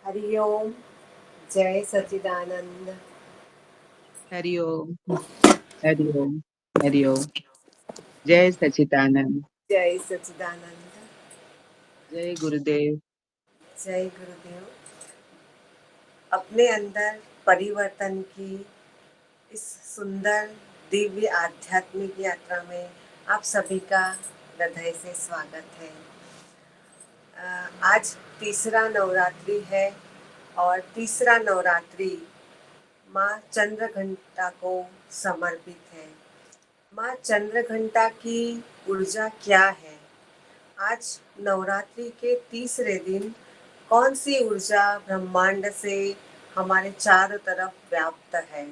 हरिओम। जय सच्चिदानंद। हरिओम। हरिओम। हरिओम। जय सच्चिदानंद। जय सच्चिदानंद। जय गुरुदेव। जय गुरुदेव। अपने अंदर परिवर्तन की इस सुंदर दिव्य आध्यात्मिक यात्रा में आप सभी का हृदय से स्वागत है। आज तीसरा नवरात्रि है और तीसरा नवरात्रि माँ चंद्रघंटा को समर्पित है। माँ चंद्रघंटा की ऊर्जा क्या है? आज नवरात्रि के तीसरे दिन कौन सी ऊर्जा ब्रह्मांड से हमारे चारों तरफ व्याप्त है?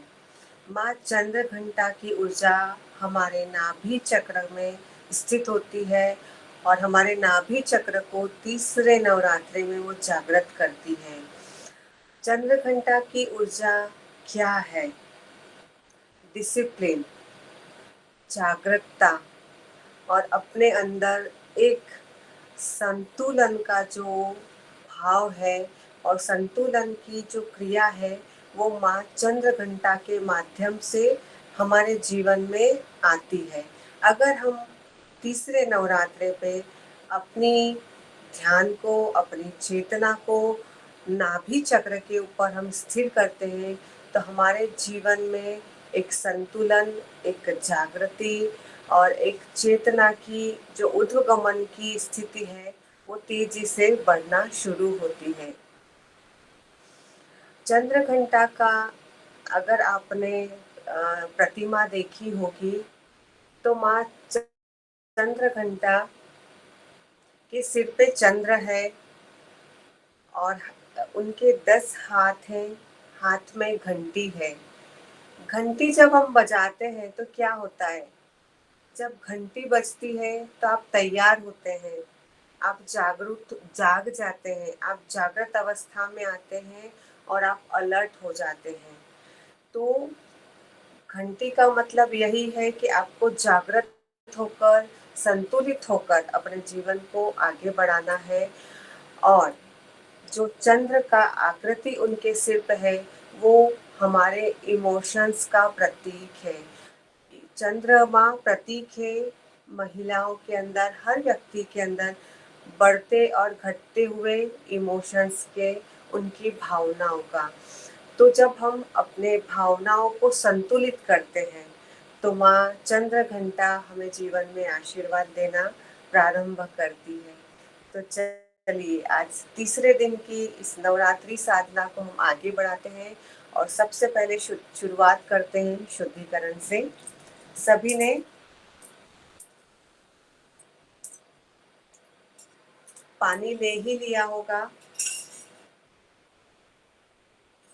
माँ चंद्रघंटा की ऊर्जा हमारे नाभि चक्र में स्थित होती है और हमारे नाभि चक्र को तीसरे नवरात्रि में वो जागृत करती है। चंद्रघंटा की ऊर्जा क्या है? डिसिप्लिन, जागरूकता और अपने अंदर एक संतुलन का जो भाव है और संतुलन की जो क्रिया है वो माँ चंद्रघंटा के माध्यम से हमारे जीवन में आती है। अगर हम तीसरे नवरात्रे पे अपनी ध्यान को, अपनी चेतना को नाभि चक्र के ऊपर हम स्थिर करते हैं तो हमारे जीवन में एक संतुलन, एक जागृति और एक चेतना की जो ऊर्ध्वगमन की स्थिति है वो तेजी से बढ़ना शुरू होती है। चंद्रघंटा का अगर आपने प्रतिमा देखी होगी तो माँ चंद्रघंटा के सिर पे चंद्र है और उनके 10 हाथ हैं, हाथ में घंटी है। घंटी जब हम बजाते हैं तो क्या होता है? जब घंटी बजती है तो आप तैयार होते हैं, आप जाग जाते हैं, आप जागृत अवस्था में आते हैं और आप अलर्ट हो जाते हैं। तो घंटी का मतलब यही है कि आपको जागृत होकर, संतुलित होकर अपने जीवन को आगे बढ़ाना है। और जो चंद्र का आकृति उनके सिर पे है वो हमारे इमोशंस का प्रतीक है। चंद्रमा प्रतीक है महिलाओं के अंदर, हर व्यक्ति के अंदर बढ़ते और घटते हुए इमोशंस के, उनकी भावनाओं का। तो जब हम अपने भावनाओं को संतुलित करते हैं तो माँ चंद्रघंटा हमें जीवन में आशीर्वाद देना प्रारंभ करती है। तो चलिए आज तीसरे दिन की इस नवरात्रि साधना को हम आगे बढ़ाते हैं और सबसे पहले शुरुआत करते हैं शुद्धिकरण से। सभी ने पानी ले ही लिया होगा।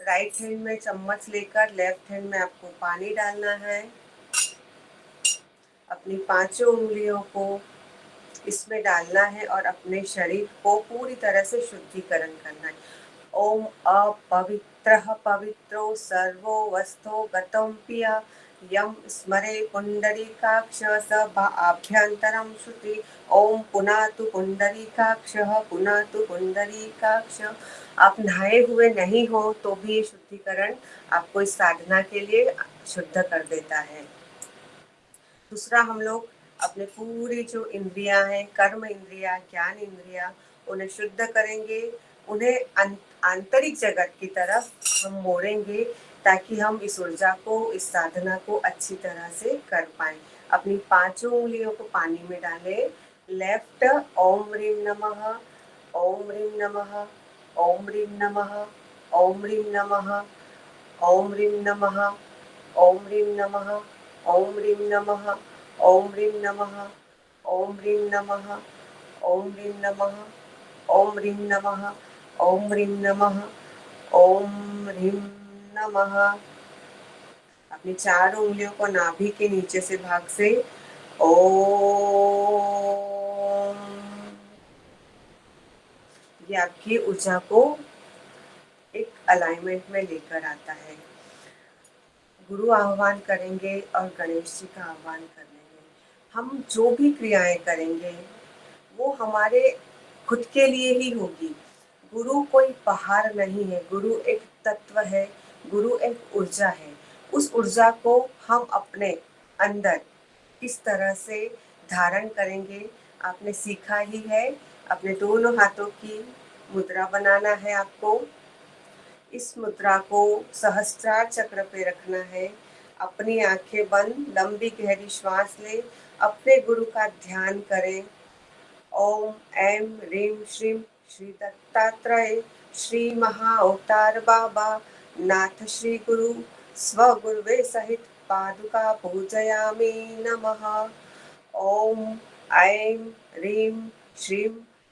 राइट हैंड में चम्मच लेकर लेफ्ट हैंड में आपको पानी डालना है। अपनी पांचों उंगलियों को इसमें डालना है और अपने शरीर को पूरी तरह से शुद्धिकरण करना है। ओम अपवित्रः पवित्रो सर्वो वस्तो गतं पिया यम स्मरे पुंडरीकाक्ष स आभ्यंतरं श्रुति। ओम पुनातु पुंडरीकाक्षः पुनातु पुंडरीकाक्ष। आप नहाए हुए नहीं हो तो भी ये शुद्धिकरण आपको इस साधना के लिए शुद्ध कर देता है। दूसरा, हम लोग अपने पूरी जो इंद्रियां हैं, कर्म इंद्रिया, ज्ञान इंद्रिया, उन्हें शुद्ध करेंगे, उन्हें आंतरिक जगत की तरफ हम मोड़ेंगे ताकि हम इस ऊर्जा को, इस साधना को अच्छी तरह से कर पाए। अपनी पांचों उंगलियों को पानी में डालें। लेफ्ट ओम ह्रीम नमः, ओम ह्रीम नमः, ओम ह्रीम नमः, ओम ह्रीम नमः, ओम ह्रीम नमः, ओम ह्रीम नमः, ओम ह्रीम नमः, ओम ह्रीम नमः, ओम ह्रीम नमः, ओम ह्रीम नमः, ओम ह्रीम नमः, ओम ह्रीम नमः, ओम ह्रीम नमः। अपनी चार उंगलियों को नाभि के नीचे से भाग से ओम, ये आपकी ऊर्जा को एक अलाइनमेंट में लेकर आता है। गुरु आह्वान करेंगे और गणेश जी का आह्वान कर लेंगे। हम जो भी क्रियाएं करेंगे वो हमारे खुद के लिए ही होगी। गुरु कोई पहाड़ नहीं है, गुरु एक तत्व है, गुरु एक ऊर्जा है। उस ऊर्जा को हम अपने अंदर किस तरह से धारण करेंगे, आपने सीखा ही है। अपने दोनों हाथों की मुद्रा बनाना है आपको। इस मुद्रा को सहस्त्रार चक्र पे रखना है। अपनी आंखें बंद, लंबी गहरी श्वास ले, अपने गुरु का ध्यान करें। ओम ऐं ह्रीं श्रीं श्री दत्तात्रेय श्री महा अवतार बाबा नाथ श्री गुरु स्वगुरुवे सहित पादुका पूजयामि नमः। ओम ऐं ह्रीं श्रीं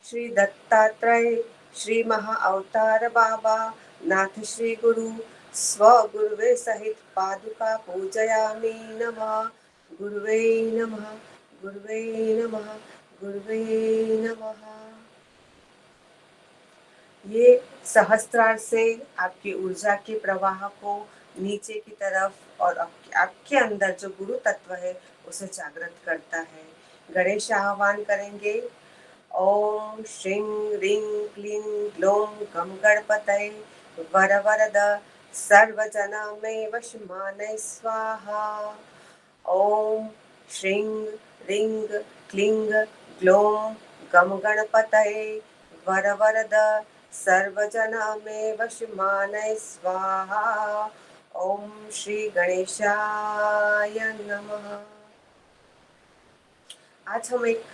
श्री दत्तात्रेय श्री महा अवतार बाबा नाथ श्री गुरु स्वगुरुवे सहित पादुका पूजयामि नमः। गुरुवे नमः, गुरुवे नमः, गुरुवे नमः। ये सहस्त्रार से आपकी ऊर्जा के प्रवाह को नीचे की तरफ और आपके अंदर जो गुरु तत्व है उसे जागृत करता है। गणेश आह्वान करेंगे। ओम श्रीं ह्रीं क्लीं ग्लौं गं गणपतये वरवरद सर्वजना मे वशमानय स्वाहा। ओम श्रीं ह्रीं क्लीं ग्लौं गं गणपतये वरवरद सर्वजना मे वशमानय स्वाहा। ओम श्री गणेशाय नमः। आज हम एक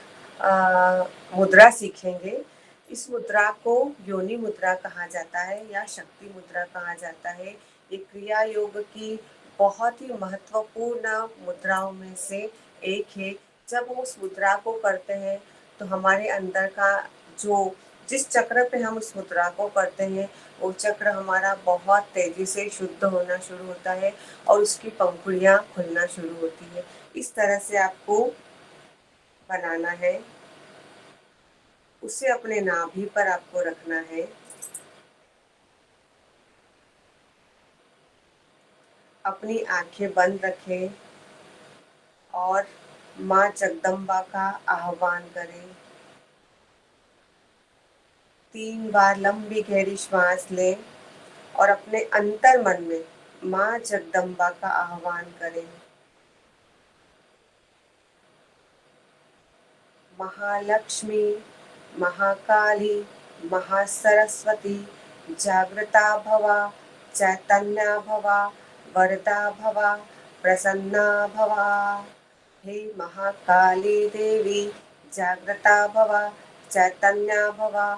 मुद्रा सीखेंगे। इस मुद्रा को योनि मुद्रा कहा जाता है या शक्ति मुद्रा कहा जाता है। ये क्रिया योग की बहुत ही महत्वपूर्ण मुद्राओं में से एक है। जब हम उस मुद्रा को करते हैं तो हमारे अंदर का जिस चक्र पे हम उस मुद्रा को करते हैं वो चक्र हमारा बहुत तेजी से शुद्ध होना शुरू होता है और उसकी पंखुड़ियाँ खुलना शुरू होती है। इस तरह से आपको बनाना है। उसे अपने नाभि पर आपको रखना है। अपनी आंखें बंद रखें और माँ जगदम्बा का आह्वान करें। 3 बार लंबी गहरी श्वास लें और अपने अंतर मन में माँ जगदम्बा का आह्वान करें। महालक्ष्मी, महाकाली, महासरस्वती जागृता भवा, चैतन्या भवा, वरदा भवा, प्रसन्ना भवा। हे महाकाली देवी जागृता भवा, चैतन्या भवा,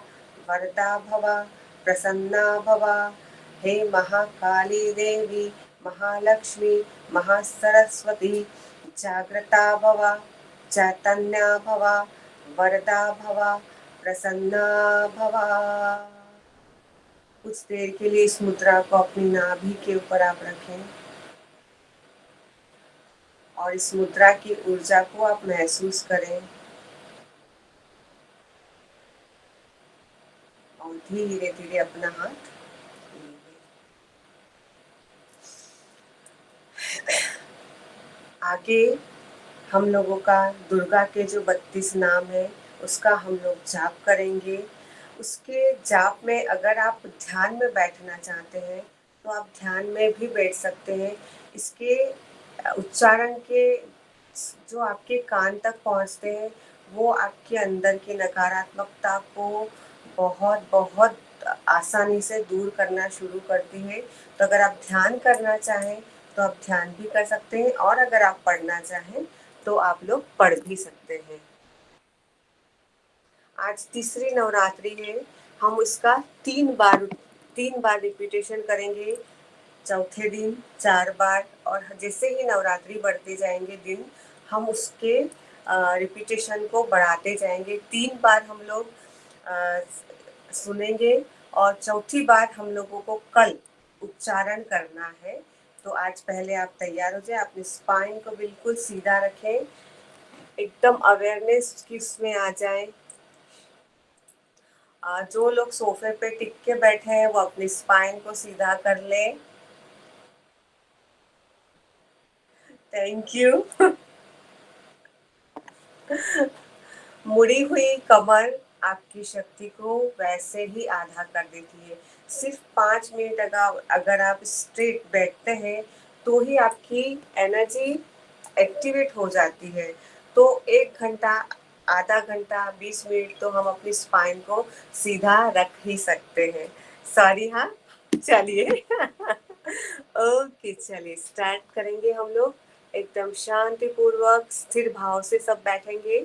वरदा भवा, प्रसन्ना भवा। हे महाकाली देवी महालक्ष्मी महासरस्वती जागृता भवा, चैतन्या भवा, वरदा भवा, प्रसन्ना भवा। कुछ देर के लिए इस मुद्रा को अपनी नाभि के ऊपर आप रखें और इस मुद्रा की ऊर्जा को आप महसूस करें और धीरे धीरे अपना हाथ आगे हम लोगों का दुर्गा के जो 32 नाम है उसका हम लोग जाप करेंगे। उसके जाप में अगर आप ध्यान में बैठना चाहते हैं तो आप ध्यान में भी बैठ सकते हैं। इसके उच्चारण के जो आपके कान तक पहुंचते हैं वो आपके अंदर की नकारात्मकता को बहुत बहुत आसानी से दूर करना शुरू करती है। तो अगर आप ध्यान करना चाहें तो आप ध्यान भी कर सकते हैं और अगर आप पढ़ना चाहें तो आप लोग पढ़ भी सकते हैं। आज तीसरी नवरात्रि है। हम इसका 3 बार रिपीटेशन करेंगे। चौथे दिन 4 बार और जैसे ही नवरात्रि बढ़ते जाएंगे दिन हम उसके रिपीटेशन को बढ़ाते जाएंगे। 3 बार हम लोग सुनेंगे और चौथी बार हम लोगों को कल उच्चारण करना है। तो आज पहले आप तैयार हो जाए। अपने स्पाइन को बिल्कुल सीधा रखें, एकदम अवेयरनेस की उसमें आ जाए। जो लोग सोफे पे टिक के बैठे हैं वो अपनी स्पाइन को सीधा कर ले। Thank you. मुड़ी हुई कमर आपकी शक्ति को वैसे ही आधा कर देती है। सिर्फ 5 मिनट अगर आप स्ट्रेट बैठते हैं तो ही आपकी एनर्जी एक्टिवेट हो जाती है। तो 1 घंटा, आधा घंटा, 20 मिनट तो हम अपनी स्पाइन को सीधा रख ही सकते हैं। सॉरी, हाँ, चलिए। ओके, चलिए स्टार्ट करेंगे हम लोग। एकदम शांतिपूर्वक स्थिर भाव से सब बैठेंगे।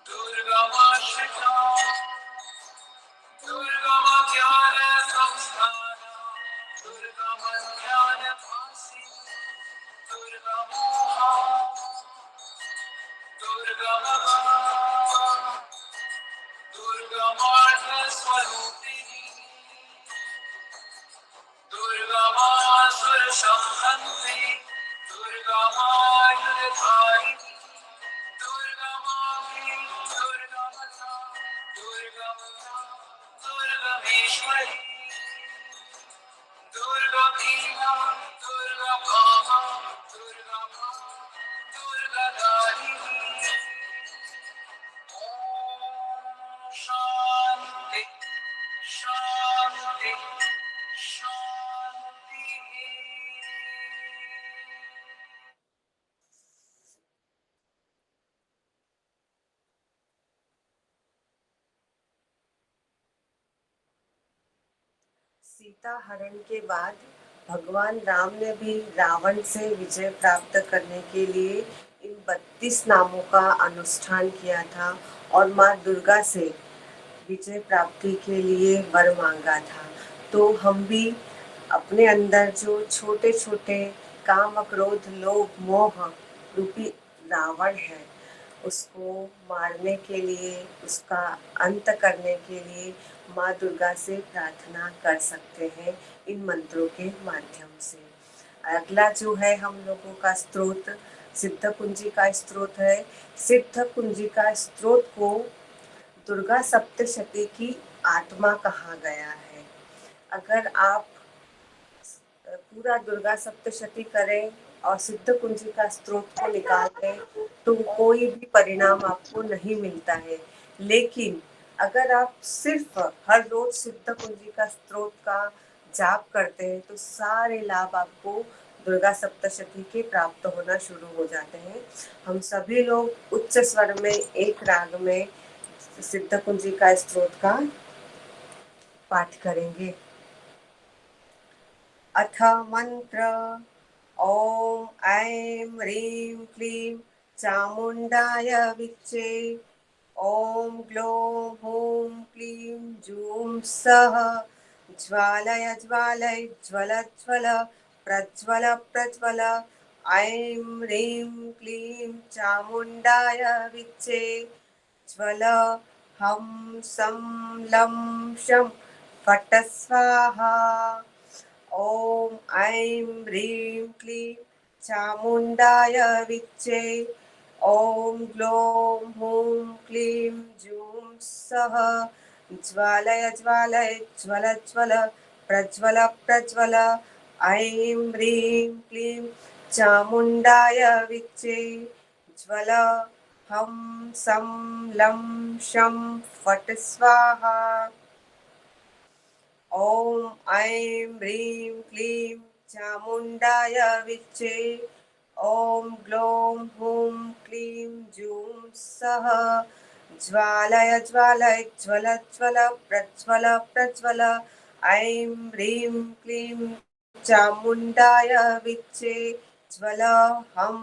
दुर्गमाश्रिता दुर्गम ज्ञान संस्थान दुर्गम ज्ञान भासी दुर्गमोहा दुर्गम दुर्गमार्थ स्वरूपिणी दुर्गमासुर संहन्ति दुर्गमायुधारिणी दुर्गमामि दुर्गमता दुर्गमता दुर्गमेश्वरी दुर्गभीमा दुर्गभामा दुर्गमा दुर्गदारिणी ॐ शान्ति शान्ति शान्ति सीता हरण के बाद भगवान राम ने भी रावण से विजय प्राप्त करने के लिए इन 32 नामों का अनुष्ठान किया था और माँ दुर्गा से विजय प्राप्ति के लिए वर मांगा था। तो हम भी अपने अंदर जो छोटे छोटे काम क्रोध लोभ मोह रूपी रावण है उसको मारने के लिए उसका अंत करने के लिए माँ दुर्गा से प्रार्थना कर सकते हैं इन मंत्रों के माध्यम से। अगला जो है हम लोगों का स्तोत्र सिद्ध कुंजी का स्तोत्र है। सिद्ध कुंजी का स्तोत्र को दुर्गा सप्तशती की आत्मा कहा गया है। अगर आप पूरा दुर्गा सप्तशती करें और सिद्ध कुंजी का स्तोत्र को निकालें तो कोई भी परिणाम आपको नहीं मिलता है। लेकिन अगर आप सिर्फ हर रोज सिद्ध कुंजी का स्तोत्र का जाप करते हैं तो सारे लाभ आपको दुर्गा सप्तशती के प्राप्त होना शुरू हो जाते हैं। हम सभी लोग उच्च स्वर में एक राग में सिद्ध कुंजी का स्तोत्र का पाठ करेंगे। अथ मंत्र ॐ ऐं ह्रीं क्लीं चामुण्डाय विच्चे ॐ ग्लौं हूं क्लीं जूं सः ज्वालय ज्वालय ज्वल ज्वल प्रज्वल प्रज्वल ऐं ह्रीं क्लीं चामुण्डाय विच्चे ज्वल हं सं लं शं फट् स्वाहा ॐ ऐं ह्रीं क्लीं चामुण्डाय विच्चे ॐ ग्लौं हूं क्लीं जूं सः ज्वालय ज्वालय ज्वल ज्वल प्रज्वल प्रज्वल ऐं ह्रीं क्लीं चामुण्डाय विच्चे ज्वल हं सं लं शं फट् स्वाहा ॐ ऐं ह्रीं क्लीं चामुण्डाय विच्चे ॐ ग्लौं हूं क्लीं जूं सः ज्वालय ज्वालय ज्वल ज्वल प्रज्वल प्रज्वल ऐं ह्रीं क्लीं चामुण्डाय विच्चे ज्वल हं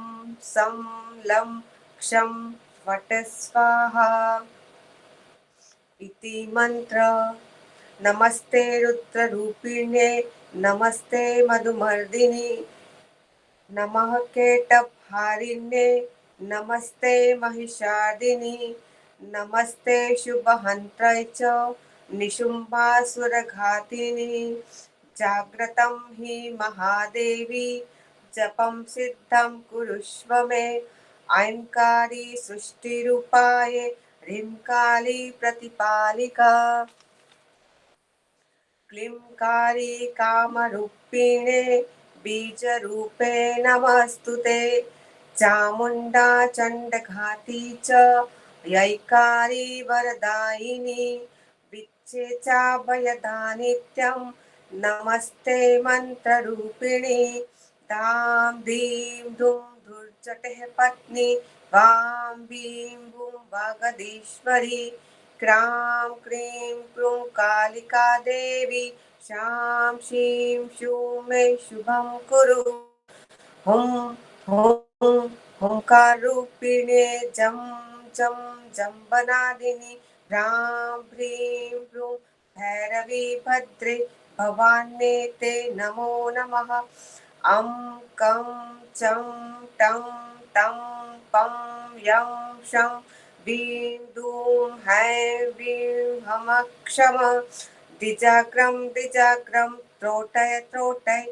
सं लं क्षं फट् स्वाहा इति मंत्र। नमस्ते रुद्ररूपिणे नमस्ते मधुमर्दिनि नमः केटभारिण्ये नमस्ते महिषादिनि नमस्ते शुभहन्त्रै च निशुम्भासुरघातिनि जाग्रतं हि महादेवी जपं सिद्धं कुरुष्व मे ऐंकारी सृष्टिरूपाय ह्रींकाली प्रतिपालिका क्लींकारी कामरूपिणे बीजरूपे नमस्तुते चामुण्डा चण्डघाती च यैकारी वरदायिनी विच्चे चाभयदानित्यं नमस्ते मन्त्ररूपिणी धां धीं धूं धुर्जटः पत्नी वां भीं भूं वागधीश्वरी क्रां क्रीं क्रूं कालिका देवी शां शीं शूं मे शुभं कुरु हुं हुं हुंकाररूपिणे जं जम जम्बनादिनी भ्रां भ्रीं भ्रूं भैरवी भद्रे भवान्ये ते नमो नमः। अं कं चं टं तं पं यं शं बीं दूं हैं बीं हमक्षम द्विजाग्रं द्विजाग्रं त्रोटय त्रोटय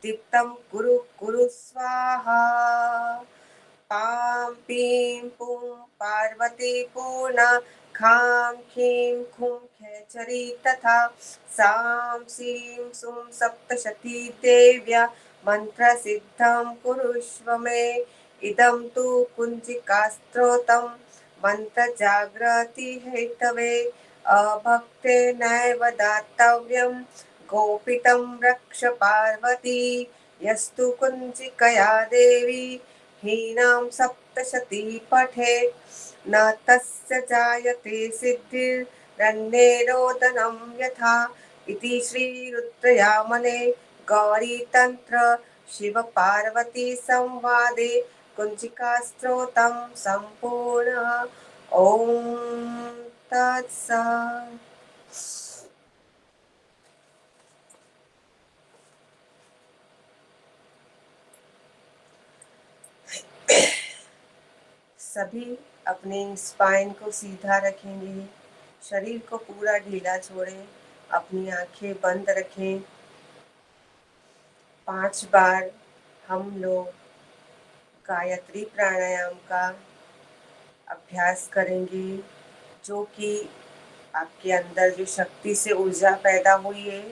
दीप्तं कुरु कुरु स्वाहा। पां पीं पुं पार्वती पूर्णा खां खीं खूं खेचरी तथा सां सीं सुं सप्तशती देव्या मन्त्रसिद्धं कुरुष्व मे। इदं तु कुञ्जिकास्त्रोतं मन्त्रजागृति हेतवे अभक्तेनैव दातव्यं गोपितं रक्ष पार्वती। यस्तु कुञ्जिकया देवी हीनां सप्तशती पठे न तस्य जायते सिद्धिरन्येरोदनं यथा। इति श्रीरुद्रयामने गौरीतन्त्र शिवपार्वती संवादे कुञ्जिकास्त्रोतं सम्पूर्णः। ॐ तत्सत्। सभी अपने स्पाइन को सीधा रखेंगे, शरीर को पूरा ढीला छोड़ें, अपनी आंखें बंद रखें। 5 बार हम लोग गायत्री प्राणायाम का अभ्यास करेंगे, जो कि आपके अंदर जो शक्ति से ऊर्जा पैदा हुई है,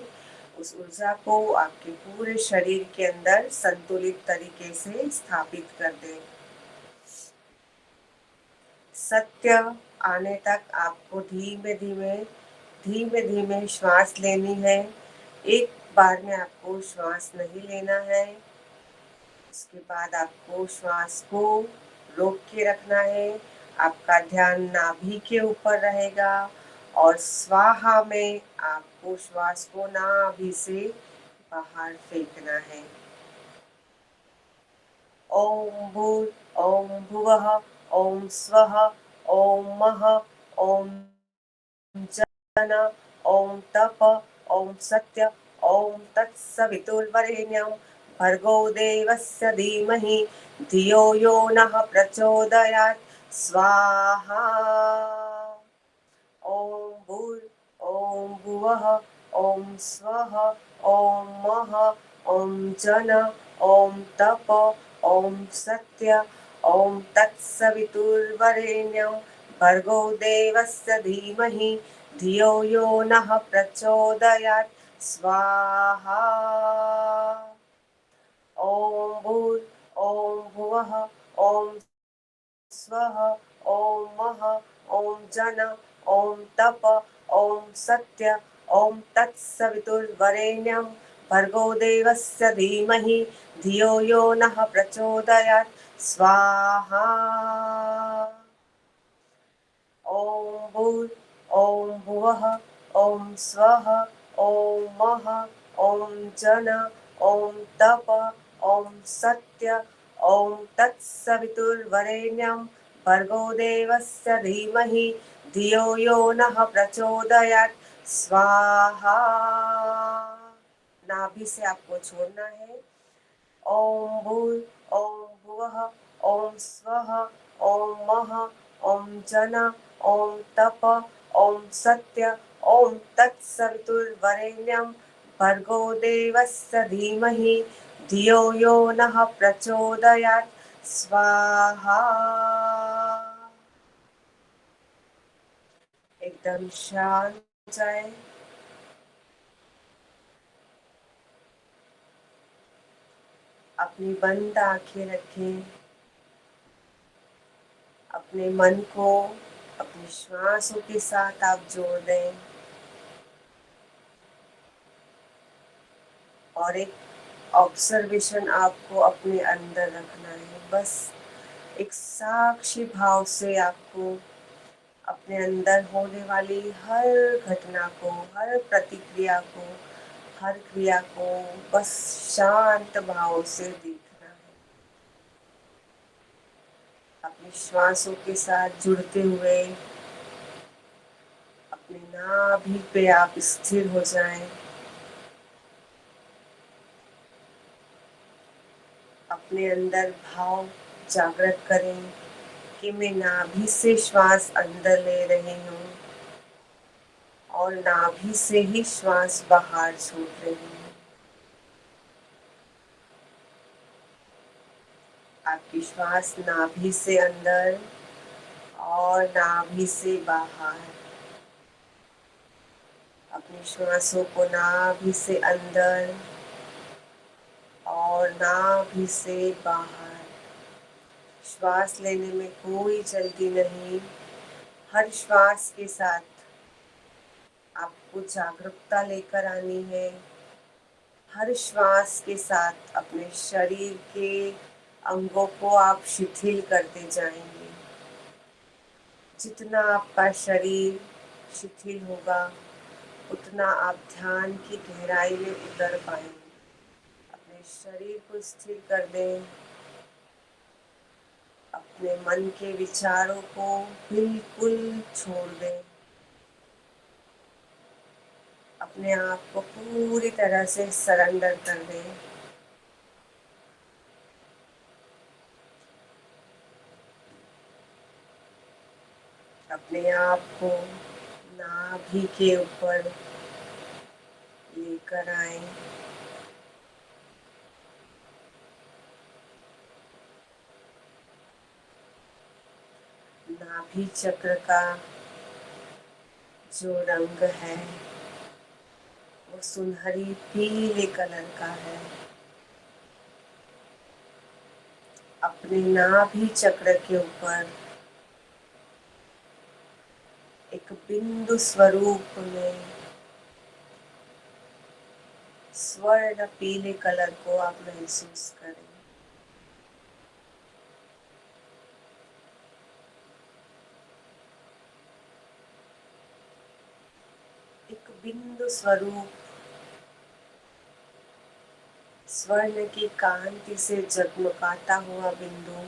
उस ऊर्जा को आपके पूरे शरीर के अंदर संतुलित तरीके से स्थापित कर दें। सत्य आने तक आपको धीमे धीमे श्वास लेनी है। एक बार में आपको श्वास नहीं लेना है। उसके बाद आपको श्वास को रोक के रखना है। आपका ध्यान नाभि के ऊपर रहेगा और स्वाहा में आपको श्वास को नाभि से बाहर फेंकना है। ओम भूर् ओम भुवः ओम स्वः ओम मः ओम जन ओम तप ओम सत्य ओम तत्सवितुर्वरेण्यं भर्गो देवस्य धीमहि धियो यो नः प्रचोदयात् स्वाहा। ओम भूर् ओम भुवः ओम स्वः ओम मः ओम जन ओम तप ओम सत्य ओम तत्सवितुर्वरेण्यं भर्गो देवस्य धीमहि धियो यो नः प्रचोदयात् स्वाहा। ओम भूर् ओम भुवः ओम स्वः ओम मः ओम जन ओम तप ओम सत्य ओम तत्सवितुर्वरेण्यं भर्गो देवस्य धीमहि धियो यो नः प्रचोदयात् स्वाहा। ओम भूर् ओम भुवः ओम स्वः ओम मः ओम जन ओम तप ओम सत्य ओम तत्सवितुर्वरेण्यं भर्गो देवस्य धीमहि धियो यो नः प्रचोदयात् स्वाहा। नाभि से आपको छोड़ना है। ओम भूर् ओम भुवः ओम स्वः ओम मः ओम जन ओम तप ओम सत्य ओम तत्सवितुर्वरेण्यं भर्गो देवस्य धीमहि धियो यो नः प्रचोदयात् स्वाहा। एकदम शांत हो जाए। अपनी बंद आंखें रखें। अपने मन को अपनी श्वासों के साथ आप जोड़ दें और एक ऑब्जर्वेशन आपको अपने अंदर रखना है। बस एक साक्षी भाव से आपको अपने अंदर होने वाली हर घटना को, हर प्रतिक्रिया को, हर क्रिया को बस शांत भाव से देखना है। अपने श्वासों के साथ जुड़ते हुए अपने नाभि पे आप स्थिर हो जाएं। अपने अंदर भाव जागृत करें कि मैं नाभि से श्वास अंदर ले रही हूँ और नाभि से ही श्वास बाहर छोड़ रही हूँ। आपकी श्वास नाभि से अंदर और नाभि से बाहर। अपनी श्वासों को नाभि से अंदर और नाभि से बाहर। श्वास लेने में कोई जल्दी नहीं। हर श्वास के साथ आपको जागरूकता लेकर आनी है। हर श्वास के साथ अपने शरीर के अंगों को आप शिथिल करते जाएंगे। जितना आपका शरीर शिथिल होगा उतना आप ध्यान की गहराई में उतर पाएंगे। अपने शरीर को स्थिर कर दें। अपने मन के विचारों को बिल्कुल छोड़ दें। अपने आप को पूरी तरह से सरेंडर कर दें। अपने आप को नाभि के ऊपर लेकर आए। नाभि चक्र का जो रंग है वो सुनहरी पीले कलर का है। अपने नाभि चक्र के ऊपर एक बिंदु स्वरूप में स्वर्ण पीले कलर को आप महसूस करें। एक बिंदु स्वरूप स्वर्ण की कांति से जगमगाता हुआ बिंदु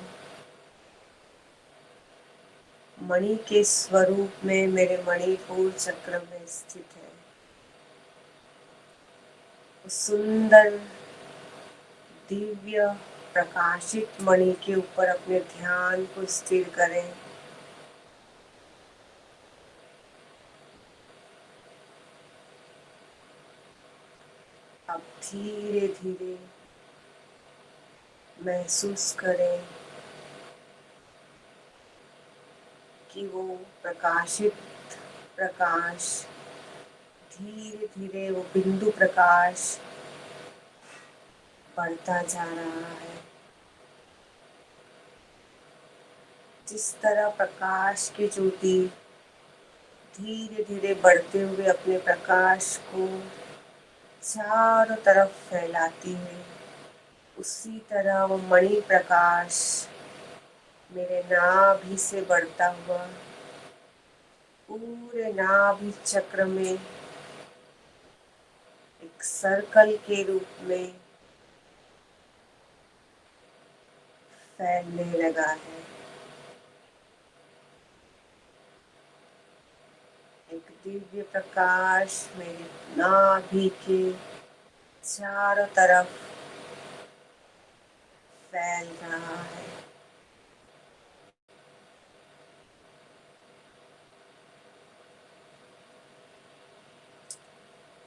मणि के स्वरूप में मेरे मणिपुर चक्र में स्थित है। सुंदर दिव्य प्रकाशित मणि के ऊपर अपने ध्यान को स्थिर करें। अब धीरे धीरे महसूस करें कि वो प्रकाशित प्रकाश धीरे धीरे वो बिंदु प्रकाश बढ़ता जा रहा है। जिस तरह प्रकाश की ज्योति धीरे धीरे बढ़ते हुए अपने प्रकाश को चारों तरफ फैलाती है, उसी तरह वो मणि प्रकाश मेरे नाभि से बढ़ता हुआ पूरे नाभि चक्र में एक सर्कल के रूप में फैलने लगा है। एक दिव्य प्रकाश मेरे नाभि के चारों तरफ फैल रहा है।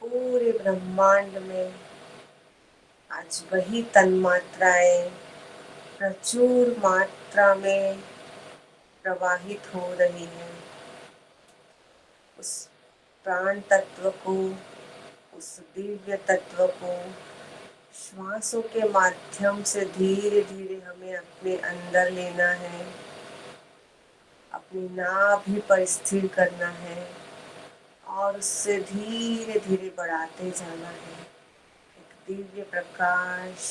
पूरे ब्रह्मांड में आज वही तन्मात्राएं प्रचुर मात्रा में प्रवाहित हो रही हैं। उस प्राण तत्व को, उस दिव्य तत्व को श्वासों के माध्यम से धीरे धीरे हमें अपने अंदर लेना है, अपनी नाभि पर स्थिर करना है और उससे धीरे धीरे बढ़ाते जाना है। एक दिव्य प्रकाश,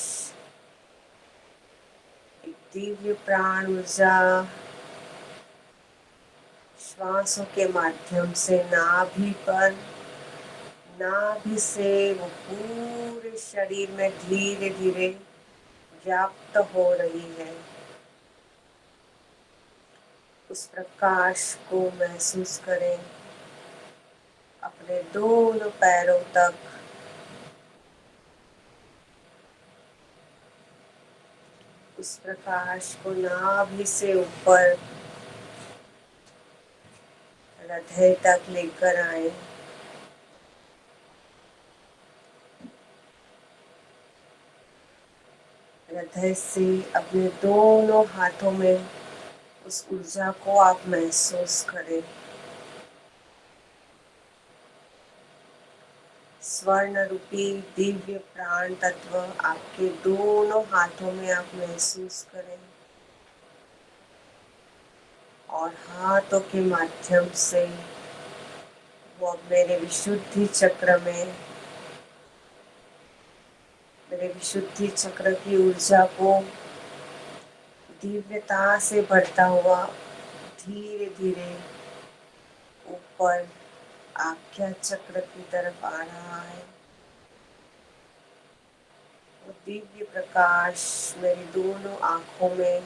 एक दिव्य प्राण ऊर्जा श्वासों के माध्यम से नाभि पर, नाभि से वो पूरे शरीर में धीरे धीरे व्याप्त हो रही है। उस प्रकाश को महसूस करें अपने दोनों पैरों तक। उस प्रकाश को नाभि से ऊपर हृदय तक लेकर आए। हृदय से अपने दोनों हाथों में उस ऊर्जा को आप महसूस करें। स्वर्ण रूपी दिव्य प्राण तत्व आपके दोनों हाथों में आप महसूस करें और हाथों के माध्यम से वो अब मेरे विशुद्धि चक्र में, मेरे विशुद्धि चक्र की ऊर्जा को दिव्यता से बढ़ता हुआ धीरे धीरे ऊपर आज्ञा चक्र की तरफ आ रहा है। वो दिव्य प्रकाश मेरी दोनों आँखों में,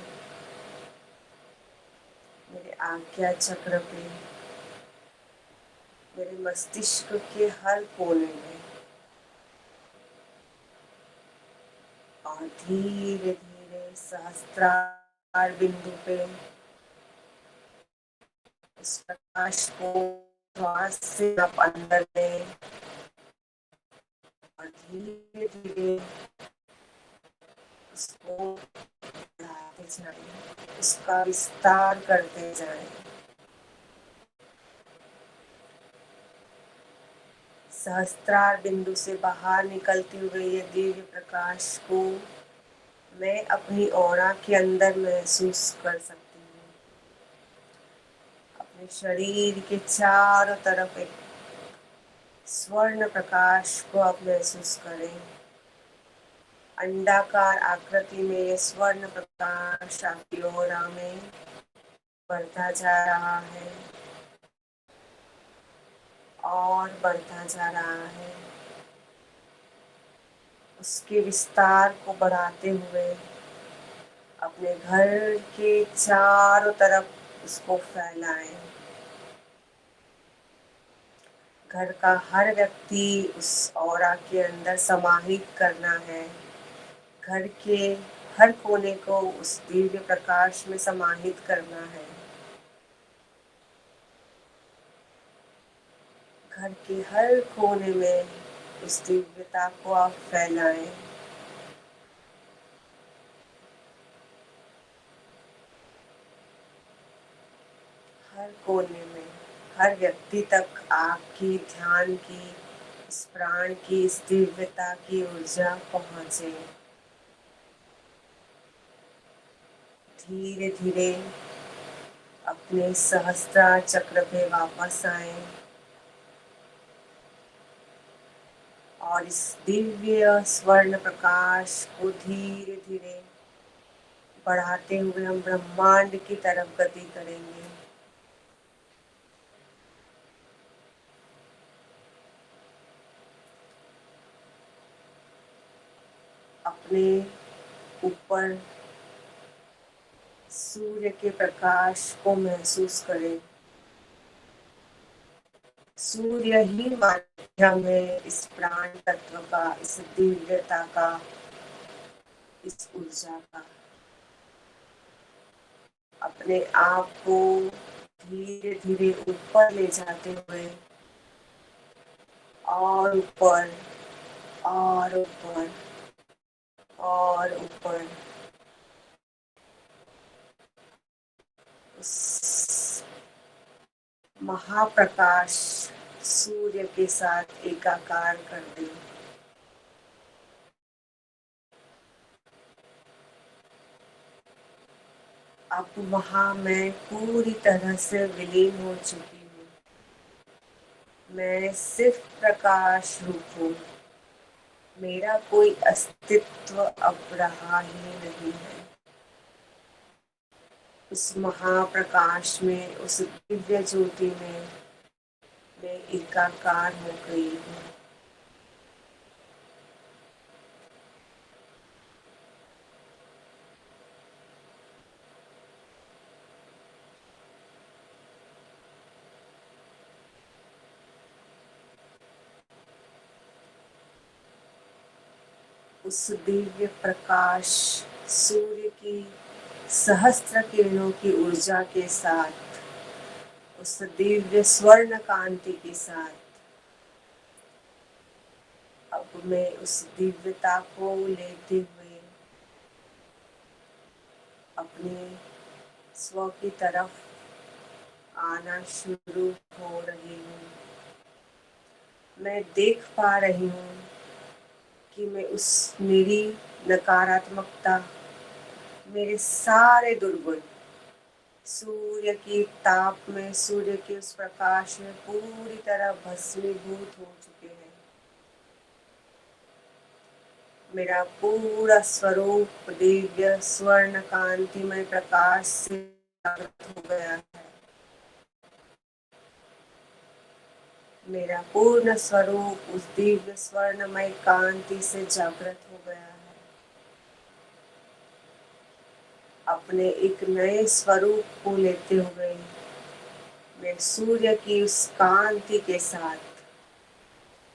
मेरे आज्ञा चक्र पे, मेरे मस्तिष्क के हर कोने में, और धीरे धीरे सहस्त्रार बिंदु पे इस प्रकाश को श्वास से आप अंदर लें और धीरे धीरे उसको बढ़ाते जाएं, उसका विस्तार करते जाएं। सहस्त्रार बिंदु से बाहर निकलते हुए ये दिव्य प्रकाश को मैं अपनी ऑरा के अंदर महसूस कर सकती हूँ। अपने शरीर के चारों तरफ एक स्वर्ण प्रकाश को आप महसूस करें। अंडाकार आकृति में ये स्वर्ण प्रकाश आपकी ऑरा में बढ़ता जा रहा है और बढ़ता जा रहा है। उसके विस्तार को बढ़ाते हुए अपने घर के चारों तरफ उसको फैलाएं। घर का हर व्यक्ति उस ऑरा के अंदर समाहित करना है। घर के हर कोने को उस दिव्य प्रकाश में समाहित करना है। घर के हर कोने में उस दिव्यता को आप फैलाएं। हर कोने में, हर व्यक्ति तक आपकी ध्यान की, इस प्राण की, इस दिव्यता की ऊर्जा पहुँचे। धीरे धीरे अपने सहस्त्रार चक्र पे वापस आए और इस दिव्य स्वर्ण प्रकाश को धीरे धीरे बढ़ाते हुए हम ब्रह्मांड की तरफ गति करेंगे। अपने ऊपर सूर्य के प्रकाश को महसूस करें। सूर्य ही माध्यम है इस प्राण तत्व का, इस दिव्यता का, इस ऊर्जा का। अपने आप को धीरे धीरे ऊपर ले जाते हुए और ऊपर और ऊपर और ऊपर उस महाप्रकाश सूर्य के साथ एकाकार कर दें। अब वहाँ मैं पूरी तरह से विलीन हो चुकी हूँ। मैं सिर्फ प्रकाश रूप हूँ। मेरा कोई अस्तित्व अब रहा ही नहीं है। उस महाप्रकाश में, उस दिव्य ज्योति में मैं एकाकार हो गई हूँ। उस दिव्य प्रकाश सूर्य की सहस्त्र किरणों की ऊर्जा के साथ, उस दिव्य स्वर्ण कांति के साथ अब मैं उस दिव्यता को लेते हुए अपने स्व की तरफ आना शुरू हो रही हूँ। मैं देख पा रही हूँ कि मैं उस मेरी नकारात्मकता, मेरे सारे दुर्गुण सूर्य की ताप में, सूर्य के उस प्रकाश में पूरी तरह भस्मीभूत हो चुके हैं। मेरा पूरा स्वरूप दिव्य स्वर्ण कांतिमय प्रकाश से जागृत हो गया है। मेरा पूर्ण स्वरूप उस दिव्य स्वर्णमय कांति से जागृत हो गया है। अपने एक नए स्वरूप को लेते हुए मैं सूर्य की उस कांति के साथ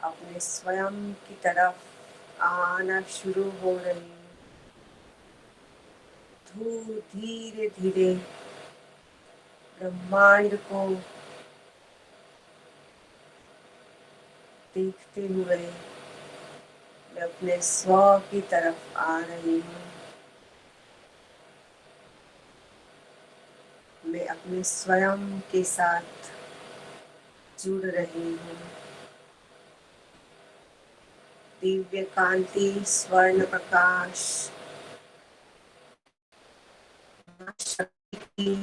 अपने स्वयं की तरफ आना शुरू हो रही हूँ। धीरे धीरे ब्रह्मांड को देखते हुए मैं अपने स्व की तरफ आ रही हूँ। मैं अपने स्वयं के साथ जुड़ रही हूँ। दिव्य कांति, स्वर्ण प्रकाश, शक्ति की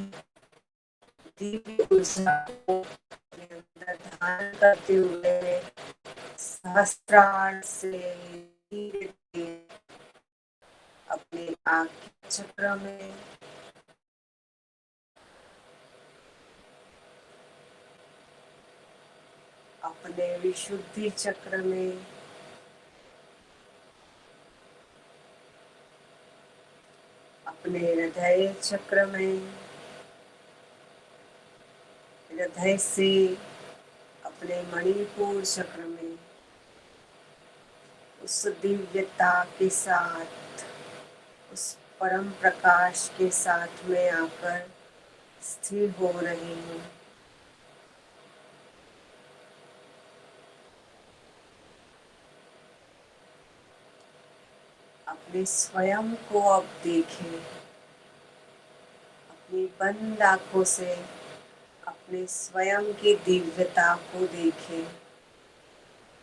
दिव्य ऊर्जा को अपने अंदर धारण करते हुए सहस्त्रार से धीरे धीरे अपने आज्ञा चक्र में, अपने विशुद्धि चक्र में, अपने हृदय चक्र में, हृदय से अपने मणिपुर चक्र में उस दिव्यता के साथ, उस परम प्रकाश के साथ में आकर स्थिर हो रही हूँ। अपने स्वयं को अब देखें, अपनी बंद आंखों से अपने स्वयं की दिव्यता को देखें,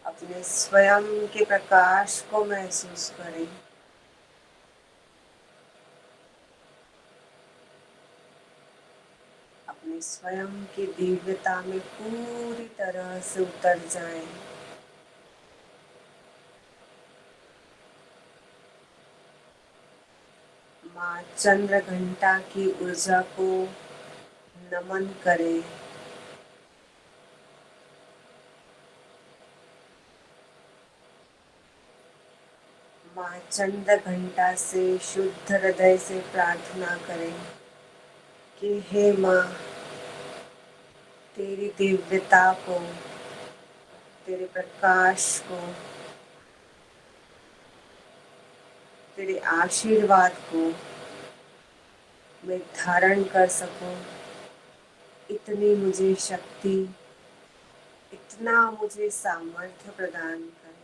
अपने स्वयं के प्रकाश को महसूस करें। अपने स्वयं की दिव्यता में पूरी तरह से उतर जाएं। माँ चंद्रघंटा की ऊर्जा को नमन करें। माँ चंद्रघंटा से शुद्ध हृदय से प्रार्थना करें कि हे माँ, तेरी दिव्यता को, तेरे प्रकाश को, तेरे आशीर्वाद को मैं धारण कर सकूं, इतनी मुझे शक्ति, इतना मुझे सामर्थ्य प्रदान करें।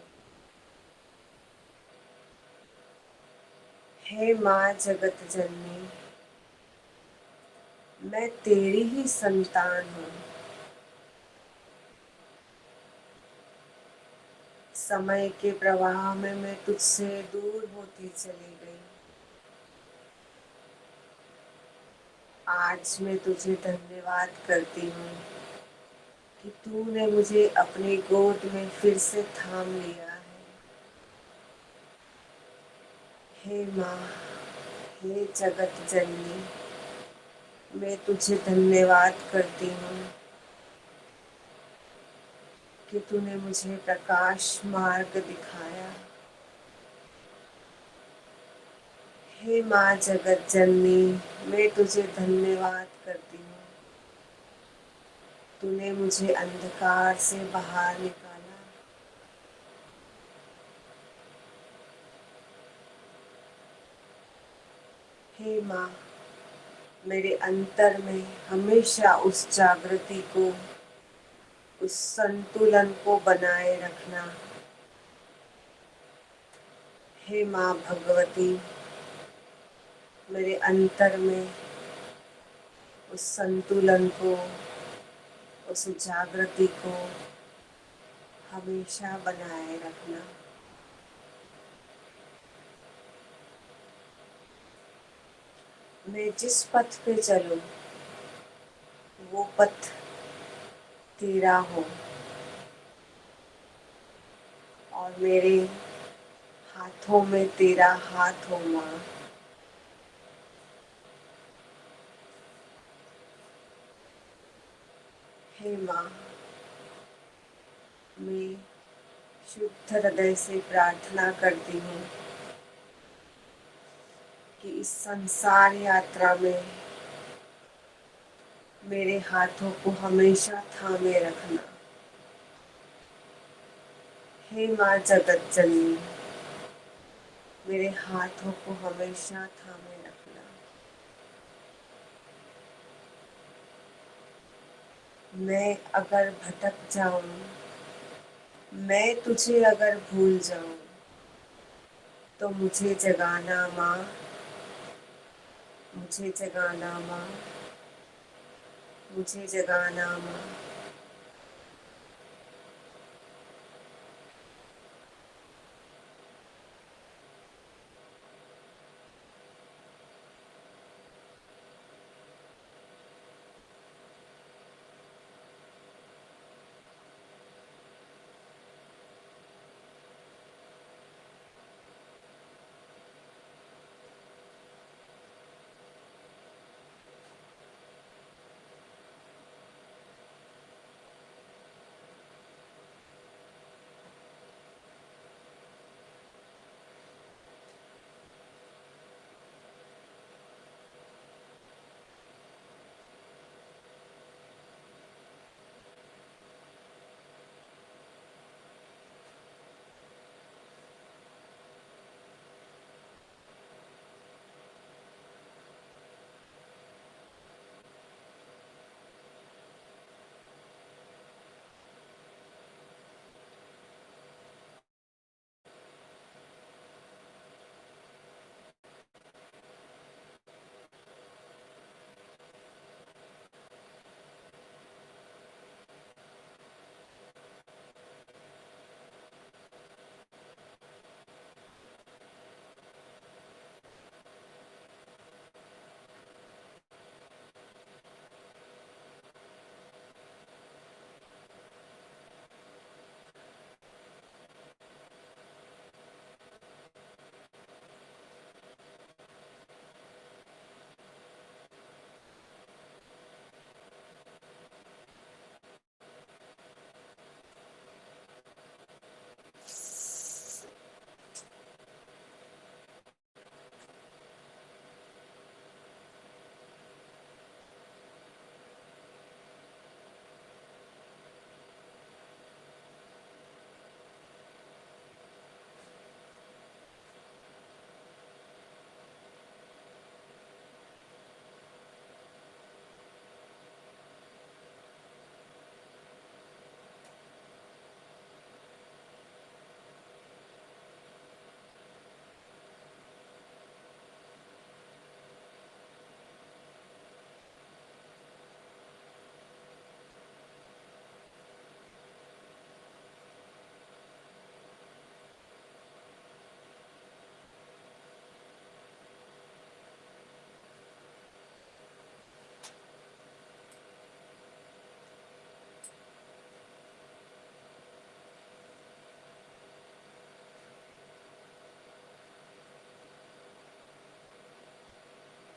हे माँ जगत जननी, मैं तेरी ही संतान हूँ। समय के प्रवाह में मैं तुझसे दूर होती चली गई। आज मैं तुझे धन्यवाद करती हूँ कि तूने मुझे अपनी गोद में फिर से थाम लिया है। हे माँ, हे जगत जननी, मैं तुझे धन्यवाद करती हूँ कि तूने मुझे प्रकाश मार्ग दिखाया। हे माँ जगत जननी, मैं तुझे धन्यवाद करती हूँ, तूने मुझे अंधकार से बाहर निकाला। हे माँ, मेरे अंतर में हमेशा उस जागृति को, उस संतुलन को बनाए रखना। हे माँ भगवती, मेरे अंतर में उस संतुलन को, उस जागृति को हमेशा बनाए रखना। मैं जिस पथ पे चलूं वो पथ तेरा हो और मेरे हाथों में तेरा हाथ हो माँ। हे माँ, मैं शुद्ध हृदय से प्रार्थना करती हूँ कि इस संसार यात्रा में मेरे हाथों को हमेशा थामे रखना। हे माँ जगत जननी, मेरे हाथों को हमेशा थामे रखना। मैं अगर भटक जाऊं, मैं तुझे अगर भूल जाऊं, तो मुझे जगाना माँ, मुझे जगाना माँ, मुझे जगाना माँ।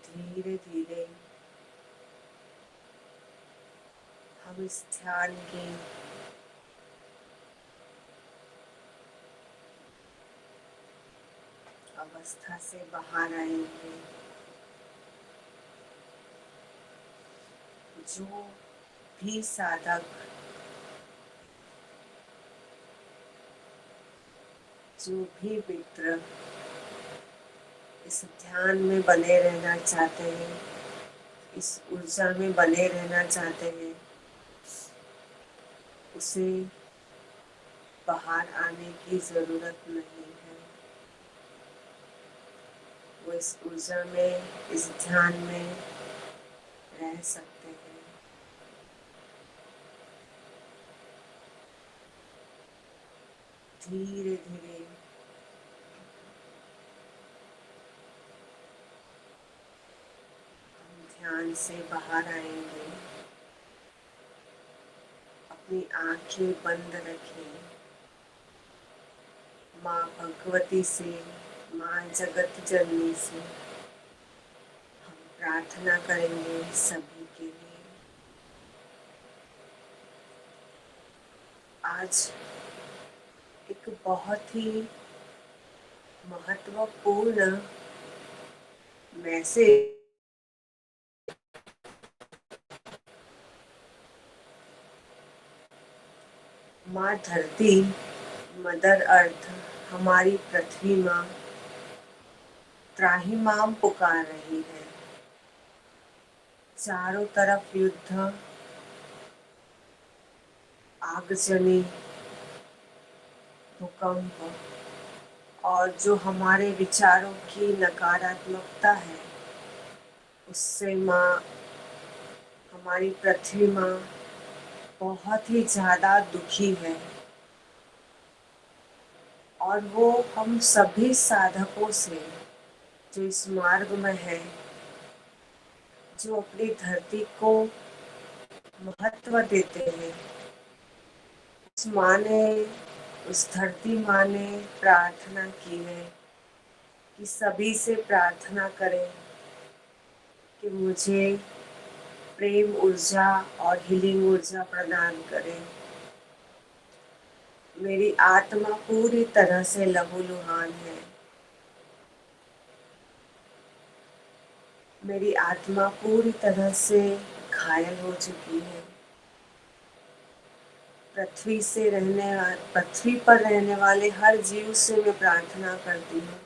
धीरे धीरे हम इस ध्यान की अवस्था से बाहर आएंगे। जो भी साधक, जो भी मित्र इस ध्यान में बने रहना चाहते हैं, इस ऊर्जा में बने रहना चाहते हैं, उसे बाहर आने की ज़रूरत नहीं है। वो इस ऊर्जा में, इस ध्यान में रह सकते हैं। धीरे धीरे हम ध्यान से बाहर आएंगे। अपनी आंखें बंद रखें। माँ भगवती से, माँ जगत जननी से हम प्रार्थना करेंगे सभी के लिए। आज एक बहुत ही महत्वपूर्ण मैसेज माँ धरती, मदर अर्थ, हमारी पृथ्वी माँ त्राहिमाम पुकार रही है। चारों तरफ युद्ध, आगजनी, भूकंप और जो हमारे विचारों की नकारात्मकता है, उससे माँ, हमारी पृथ्वी माँ बहुत ही ज़्यादा दुखी है। और वो हम सभी साधकों से, जो इस मार्ग में है, जो अपनी धरती को महत्व देते हैं, उस माँ ने, उस धरती माँ ने प्रार्थना की है कि सभी से प्रार्थना करें कि मुझे प्रेम ऊर्जा और हीलिंग ऊर्जा प्रदान करें। मेरी आत्मा पूरी तरह से लहूलुहान है। मेरी आत्मा पूरी तरह से घायल हो चुकी है। पृथ्वी पर रहने वाले हर जीव से मैं प्रार्थना करती हूँ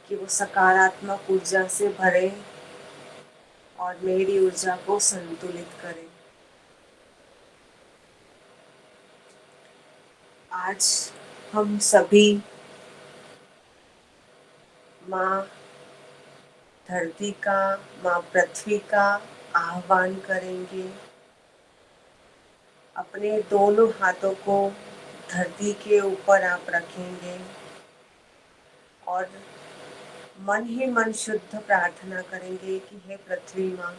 कि वो सकारात्मक ऊर्जा से भरे और मेरी ऊर्जा को संतुलित करें। आज हम सभी माँ धरती का, माँ पृथ्वी का आह्वान करेंगे। अपने दोनों हाथों को धरती के ऊपर आप रखेंगे और मन ही मन शुद्ध प्रार्थना करेंगे कि हे पृथ्वी माँ,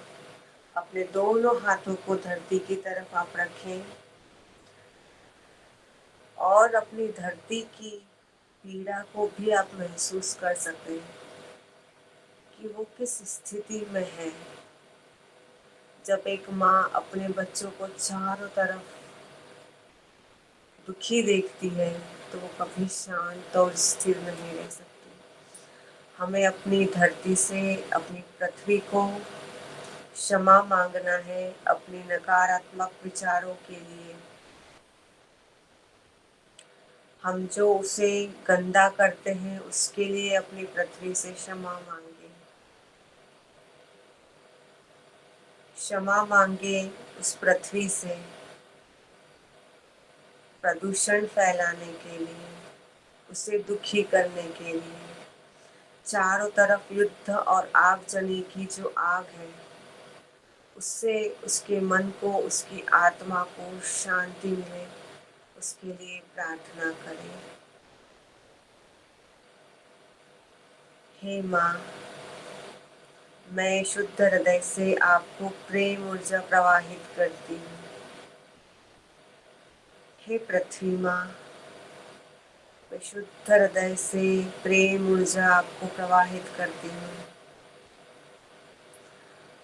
अपने दोनों हाथों को धरती की तरफ आप रखें और अपनी धरती की पीड़ा को भी आप महसूस कर सकें कि वो किस स्थिति में है। जब एक माँ अपने बच्चों को चारों तरफ दुखी देखती है तो वो कभी शांत और स्थिर नहीं रह सकती। हमें अपनी धरती से, अपनी पृथ्वी को क्षमा मांगना है अपनी नकारात्मक विचारों के लिए। हम जो उसे गंदा करते हैं उसके लिए अपनी पृथ्वी से क्षमा मांगे। क्षमा मांगे उस पृथ्वी से प्रदूषण फैलाने के लिए, उसे दुखी करने के लिए। चारों तरफ युद्ध और आगजनी की जो आग है, उससे उसके मन को, उसकी आत्मा को शांति मिले, उसके लिए प्रार्थना करें। हे माँ, मैं शुद्ध हृदय से आपको प्रेम ऊर्जा प्रवाहित करती हूँ। हे पृथ्वी माँ, मैं शुद्ध हृदय से प्रेम ऊर्जा आपको प्रवाहित करती हूँ।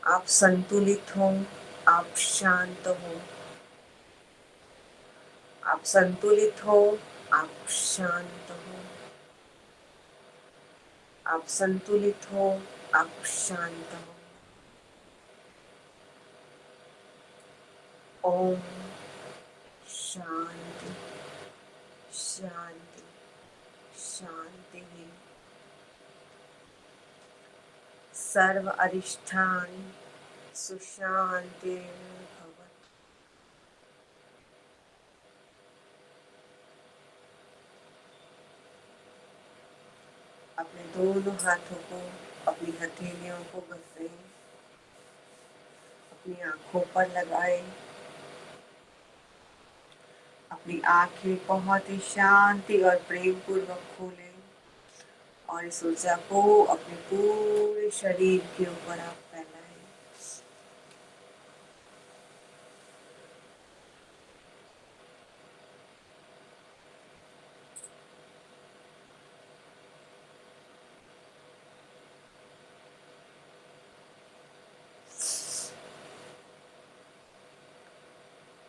आप संतुलित हो, आप शांत हो, आप संतुलित हो, आप शांत हो, आप संतुलित हो, आप शांत हो। ओम शांति शांति शांति। सर्व अरिष्ठानि सुशांतिर्भवतु। अपने दोनों हाथों को अपनी हथेलियों को घसें, अपनी आंखों पर लगाएं, अपनी आंखें बहुत ही शांति और प्रेम पूर्वक खोलें और इस ऊर्जा को अपने पूरे शरीर के ऊपर आप फैलाएं।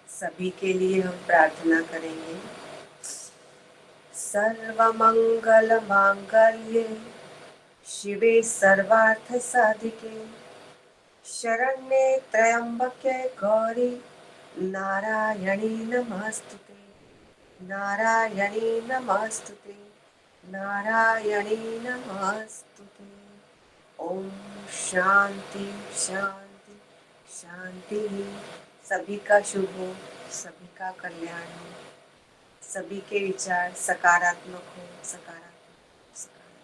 सभी के लिए हम प्रार्थना करेंगे। सर्वमंगल मांगल्ये शिवे सर्वार्थ साधिके शरण्ये त्र्यंबके गौरी नारायणी नमस्तुते, नारायणी नमस्तुते, नारायणी नमस्तुते। ओम शांति शांति शांति। सभी का शुभ हो, सभी का कल्याण हो, सभी के विचार सकारात्मक हो, सकारात्मक सकारात्मक।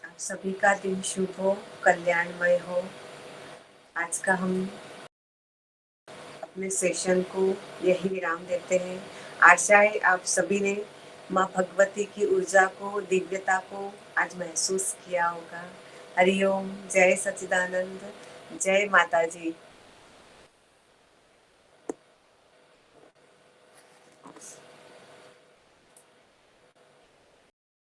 आप सभी का दिन शुभ हो, कल्याणमय हो। आज का हम अपने सेशन को यही विराम देते हैं। आशा है आप सभी ने माँ भगवती की ऊर्जा को, दिव्यता को आज महसूस किया होगा। हरिओम, जय सच्चिदानंद, जय माता जी।